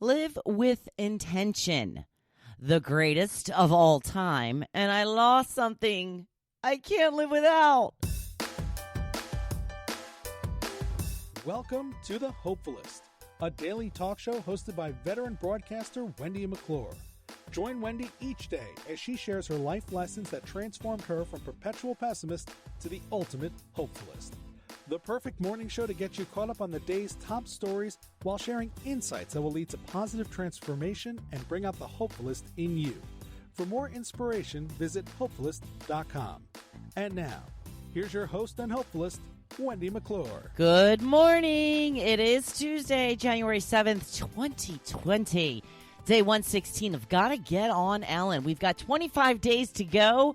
Live with intention. The greatest of all time, and I lost something I can't live without. Welcome to the Hopefulist, a daily talk show hosted by veteran broadcaster Wendy McClure. Join Wendy each day as she shares her life lessons that transformed her from perpetual pessimist to the ultimate hopefulist. The perfect morning show to get you caught up on the day's top stories while sharing insights that will lead to positive transformation and bring out the hopefulist in you. For more inspiration, visit hopefulist.com. And now, here's your host and hopefulist, Wendy McClure. Good morning. It is Tuesday, January 7th, 2020. Day 116 of Gotta Get On Ellen. We've got 25 days to go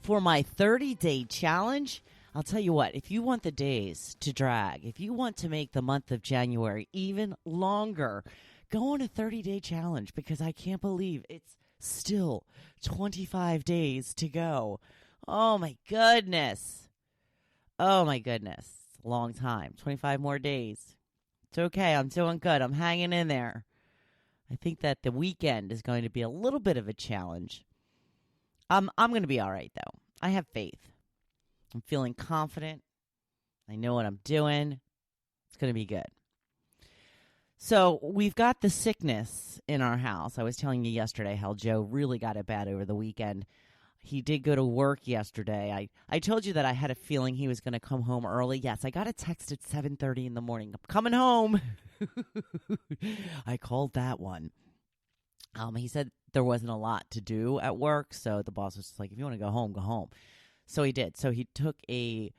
for my 30-day challenge. I'll tell you what, if you want the days to drag, if you want to make the month of January even longer, go on a 30-day challenge because I can't believe it's still 25 days to go. Oh, my goodness. Oh, my goodness. It's a long time. 25 more days. It's okay. I'm doing good. I'm hanging in there. I think that the weekend is going to be a little bit of a challenge. I'm going to be all right, though. I have faith. I'm feeling confident. I know what I'm doing. It's going to be good. So we've got the sickness in our house. I was telling you yesterday how Joe really got it bad over the weekend. He did go to work yesterday. I told you that I had a feeling he was going to come home early. Yes, I got a text at 7:30 in the morning. I'm coming home. I called that one. He said there wasn't a lot to do at work, so the boss was just like, if you want to go home, go home. So he did. So he took a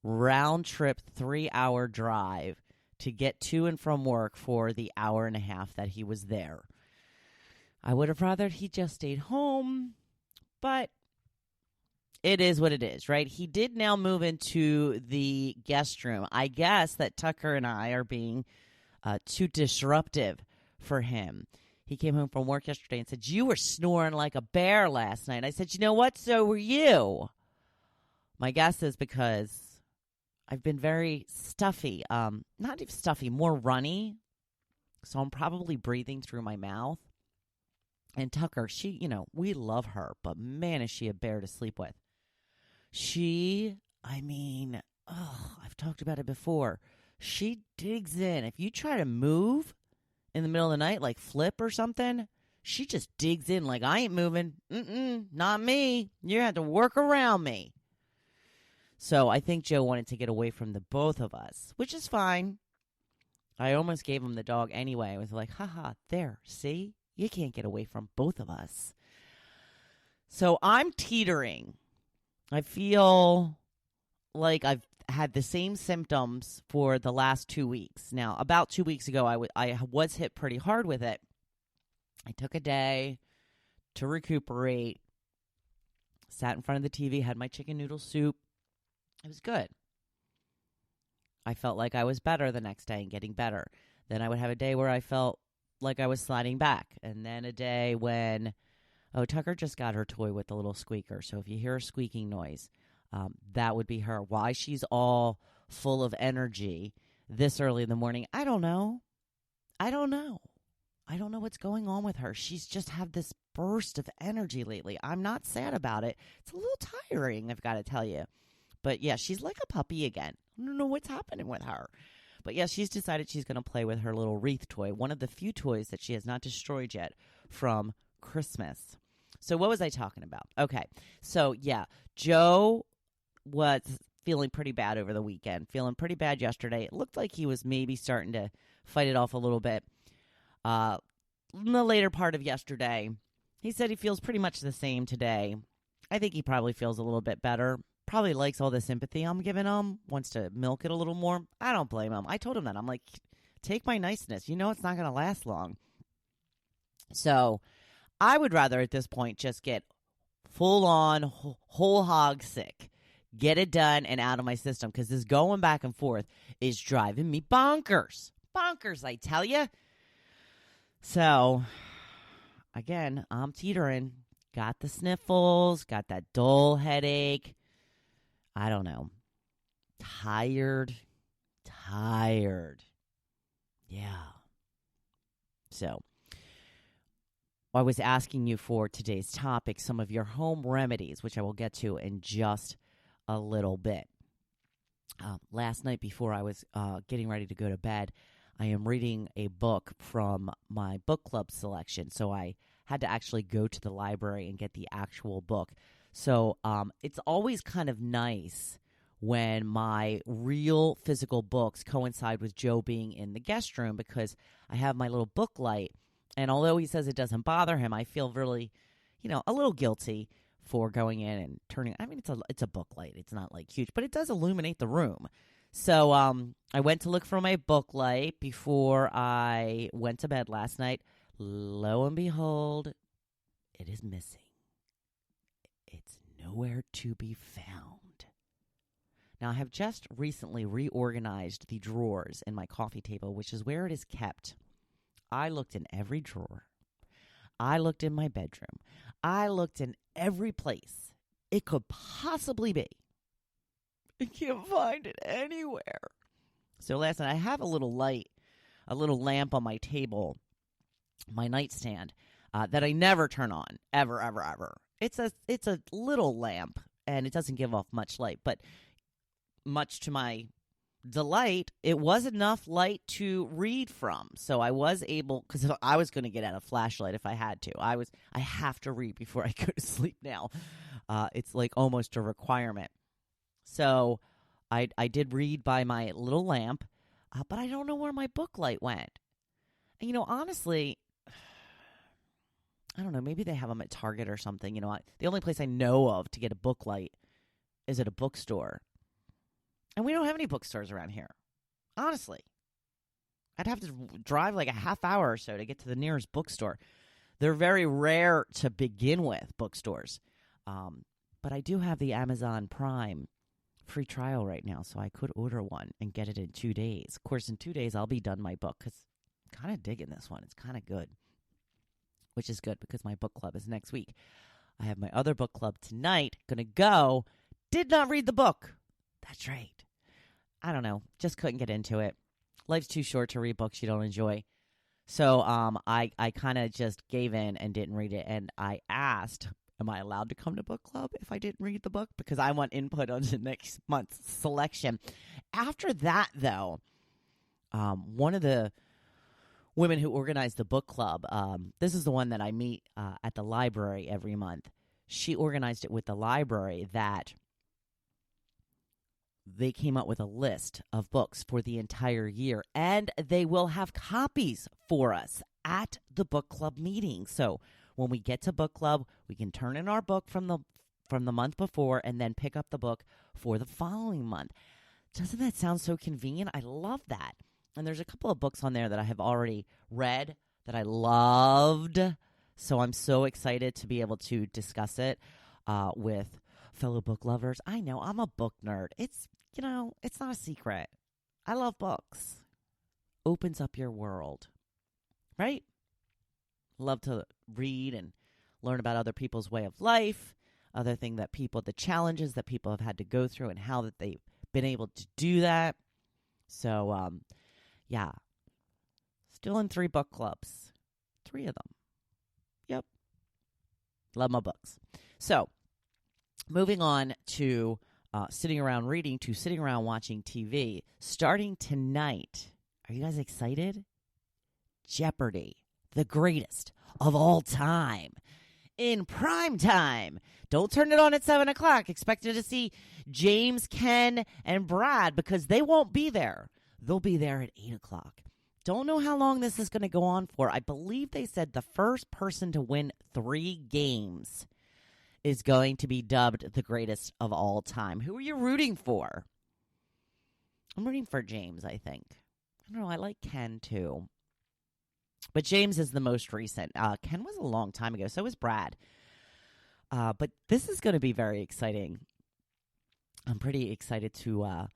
round-trip 3-hour drive to get to and from work for the hour and a half that he was there. I would have rather he just stayed home, but it is what it is, right? He did now move into the guest room. I guess that Tucker and I are being too disruptive for him. He came home from work yesterday and said, you were snoring like a bear last night. I said, you know what? So were you. My guess is because I've been very stuffy, not even stuffy, more runny. So I'm probably breathing through my mouth. And Tucker, she, we love her, but man, is she a bear to sleep with. I've talked about it before. She digs in. If you try to move in the middle of the night, like flip or something, she just digs in like, I ain't moving. Not me. You have to work around me. So I think Joe wanted to get away from the both of us, which is fine. I almost gave him the dog anyway. I was like, haha, there, see? You can't get away from both of us. So I'm teetering. I feel like I've had the same symptoms for the last 2 weeks. Now, about 2 weeks ago, I was hit pretty hard with it. I took a day to recuperate, sat in front of the TV, had my chicken noodle soup. It was good. I felt like I was better the next day and getting better. Then I would have a day where I felt like I was sliding back. And then a day when, Tucker just got her toy with the little squeaker. So if you hear a squeaking noise, that would be her. Why she's all full of energy this early in the morning, I don't know. I don't know what's going on with her. She's just had this burst of energy lately. I'm not sad about it. It's a little tiring, I've got to tell you. But yeah, she's like a puppy again. I don't know what's happening with her. But yeah, she's decided she's going to play with her little wreath toy, one of the few toys that she has not destroyed yet from Christmas. So what was I talking about? Okay, so yeah, Joe was feeling pretty bad over the weekend, feeling pretty bad yesterday. It looked like he was maybe starting to fight it off a little bit. In the later part of yesterday, he said he feels pretty much the same today. I think he probably feels a little bit better. Probably likes all the sympathy I'm giving him, wants to milk it a little more. I don't blame him. I told him that. I'm like, take my niceness. You know it's not going to last long. So I would rather at this point just get full-on, whole hog sick. Get it done and out of my system because this going back and forth is driving me bonkers. Bonkers, I tell you. So, again, I'm teetering. Got the sniffles, got that dull headache. I don't know. Tired. Yeah. So I was asking you for today's topic, some of your home remedies, which I will get to in just a little bit. Last night before I was getting ready to go to bed, I am reading a book from my book club selection. So I had to actually go to the library and get the actual book. So it's always kind of nice when my real physical books coincide with Joe being in the guest room, because I have my little book light. And although he says it doesn't bother him, I feel really, a little guilty for going in and turning. I mean, it's a book light. It's not like huge, but it does illuminate the room. So I went to look for my book light before I went to bed last night. Lo and behold, it is missing. It's nowhere to be found. Now, I have just recently reorganized the drawers in my coffee table, which is where it is kept. I looked in every drawer. I looked in my bedroom. I looked in every place it could possibly be. I can't find it anywhere. So last night, I have a little light, a little lamp on my table, my nightstand, that I never turn on, ever, ever, ever. It's a little lamp, and it doesn't give off much light, but much to my delight, it was enough light to read from. So I was able, because I was going to get out a flashlight if I had to. I have to read before I go to sleep now. It's like almost a requirement. So I did read by my little lamp, but I don't know where my book light went. And, honestly, I don't know. Maybe they have them at Target or something. The only place I know of to get a book light is at a bookstore. And we don't have any bookstores around here. Honestly. I'd have to drive like a half hour or so to get to the nearest bookstore. They're very rare to begin with, bookstores. But I do have the Amazon Prime free trial right now, so I could order one and get it in 2 days. Of course, in 2 days, I'll be done my book, because I'm kind of digging this one. It's kind of good, which is good because my book club is next week. I have my other book club tonight. Going to go. Did not read the book. That's right. I don't know. Just couldn't get into it. Life's too short to read books you don't enjoy. So I kind of just gave in and didn't read it. And I asked, am I allowed to come to book club if I didn't read the book? Because I want input on the next month's selection. After that, though, one of the women who organized the book club, this is the one that I meet at the library every month. She organized it with the library that they came up with a list of books for the entire year, and they will have copies for us at the book club meeting. So when we get to book club, we can turn in our book from the month before and then pick up the book for the following month. Doesn't that sound so convenient? I love that. And there's a couple of books on there that I have already read that I loved. So I'm so excited to be able to discuss it with fellow book lovers. I know I'm a book nerd. It's not a secret. I love books. Opens up your world, right? Love to read and learn about other people's way of life, the challenges that people have had to go through and how that they've been able to do that. So, yeah. Still in 3 book clubs. 3 of them. Yep. Love my books. So, moving on to sitting around reading to sitting around watching TV. Starting tonight. Are you guys excited? Jeopardy. The greatest of all time. In prime time. Don't turn it on at 7 o'clock. Expected to see James, Ken, and Brad, because they won't be there. They'll be there at 8 o'clock. Don't know how long this is going to go on for. I believe they said the first person to win 3 games is going to be dubbed the greatest of all time. Who are you rooting for? I'm rooting for James, I think. I don't know. I like Ken, too. But James is the most recent. Ken was a long time ago. So was Brad. But this is going to be very exciting. I'm pretty excited to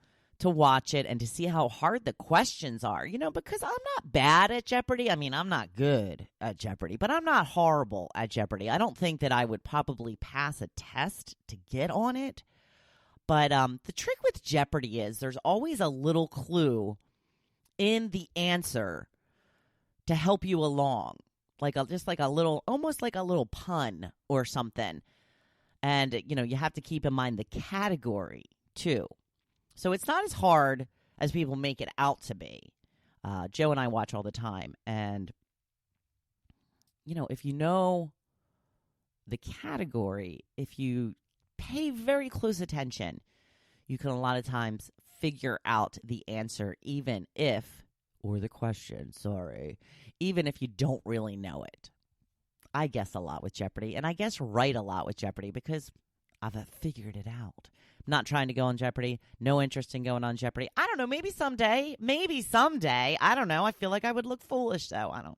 watch it and to see how hard the questions are. Because I'm not bad at Jeopardy. I mean, I'm not good at Jeopardy, but I'm not horrible at Jeopardy. I don't think that I would probably pass a test to get on it. But the trick with Jeopardy is there's always a little clue in the answer to help you along, just like a little, almost like a little pun or something. And, you have to keep in mind the category, too. So it's not as hard as people make it out to be. Joe and I watch all the time. And, if you know the category, if you pay very close attention, you can a lot of times figure out the answer, even if you don't really know it. I guess a lot with Jeopardy, and I guess write a lot with Jeopardy because I've figured it out. I'm not trying to go on Jeopardy. No interest in going on Jeopardy. I don't know. Maybe someday. I don't know. I feel like I would look foolish, though. I don't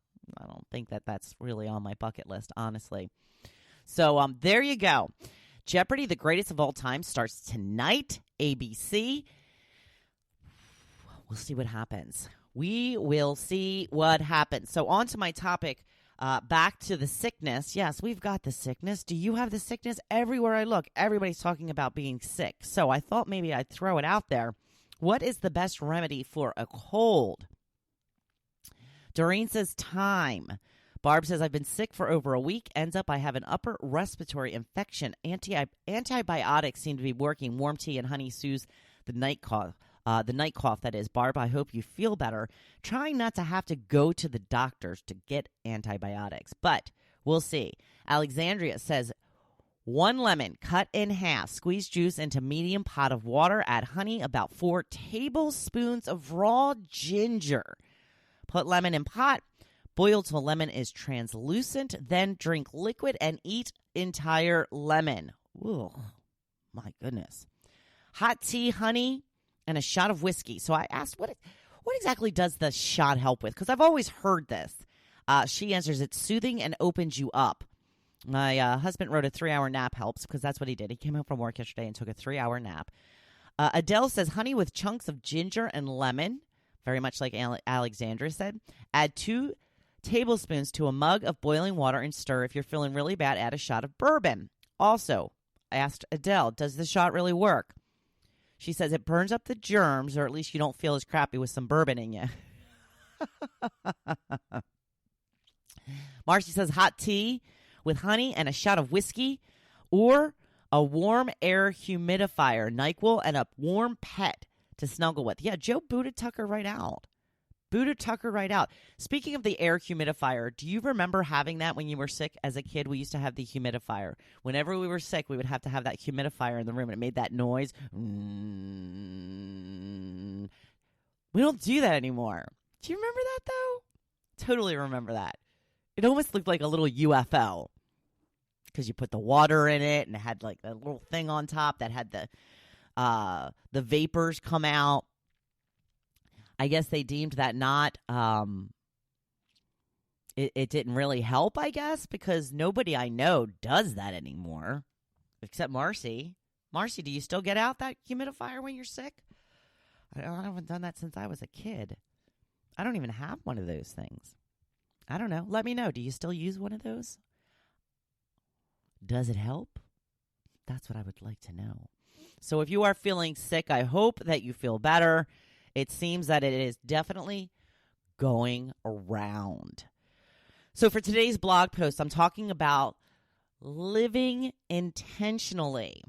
think that's really on my bucket list, honestly. So there you go. Jeopardy, the greatest of all time, starts tonight. ABC. We'll see what happens. We will see what happens. So on to my topic. Back to the sickness. Yes, we've got the sickness. Do you have the sickness? Everywhere I look, everybody's talking about being sick. So I thought maybe I'd throw it out there. What is the best remedy for a cold? Doreen says time. Barb says, I've been sick for over a week. Ends up I have an upper respiratory infection. Antibiotics seem to be working. Warm tea and honey soothes the night cough. That is. Barb, I hope you feel better. Trying not to have to go to the doctors to get antibiotics, but we'll see. Alexandria says, 1 lemon cut in half, squeeze juice into medium pot of water, add honey, about 4 tablespoons of raw ginger. Put lemon in pot, boil till lemon is translucent, then drink liquid and eat entire lemon. Ooh, my goodness. Hot tea, honey, and a shot of whiskey. So I asked, what exactly does the shot help with? Because I've always heard this. She answers, it's soothing and opens you up. My husband wrote a 3-hour nap helps because that's what he did. He came home from work yesterday and took a 3-hour nap. Adele says, honey with chunks of ginger and lemon, very much like Alexandra said. Add 2 tablespoons to a mug of boiling water and stir. If you're feeling really bad, add a shot of bourbon. Also, I asked Adele, does the shot really work? She says it burns up the germs, or at least you don't feel as crappy with some bourbon in you. Marcy says hot tea with honey and a shot of whiskey, or a warm air humidifier, NyQuil, and a warm pet to snuggle with. Yeah, Joe booted Tucker right out. Speaking of the air humidifier, do you remember having that when you were sick as a kid? We used to have the humidifier. Whenever we were sick, we would have to have that humidifier in the room, and it made that noise. We don't do that anymore. Do you remember that, though? Totally remember that. It almost looked like a little UFO because you put the water in it, and it had like a little thing on top that had the vapors come out. I guess they deemed that not, it didn't really help, I guess, because nobody I know does that anymore, except Marcy. Marcy, do you still get out that humidifier when you're sick? I haven't done that since I was a kid. I don't even have one of those things. I don't know. Let me know. Do you still use one of those? Does it help? That's what I would like to know. So if you are feeling sick, I hope that you feel better. It seems that it is definitely going around. So for today's blog post, I'm talking about living intentionally.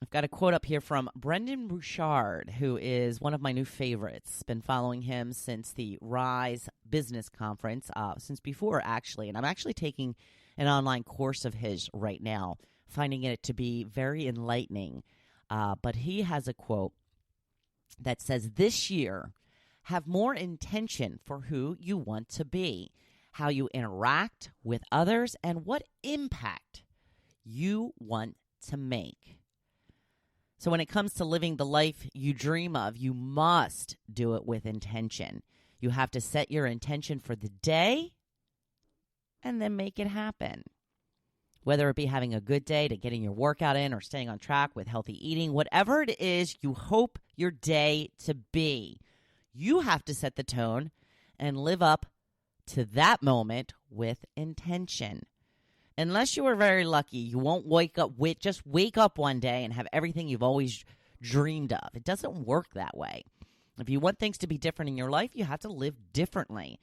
I've got a quote up here from Brendan Bouchard, who is one of my new favorites. Been following him since the Rise Business Conference, since before, actually. And I'm actually taking an online course of his right now, finding it to be very enlightening. But he has a quote that says, this year, have more intention for who you want to be, how you interact with others, and what impact you want to make. So when it comes to living the life you dream of, you must do it with intention. You have to set your intention for the day and then make it happen. Whether it be having a good day to getting your workout in or staying on track with healthy eating, whatever it is you hope your day to be, you have to set the tone and live up to that moment with intention. Unless you are very lucky, you won't wake up one day and have everything you've always dreamed of. It doesn't work that way. If you want things to be different in your life, you have to live differently.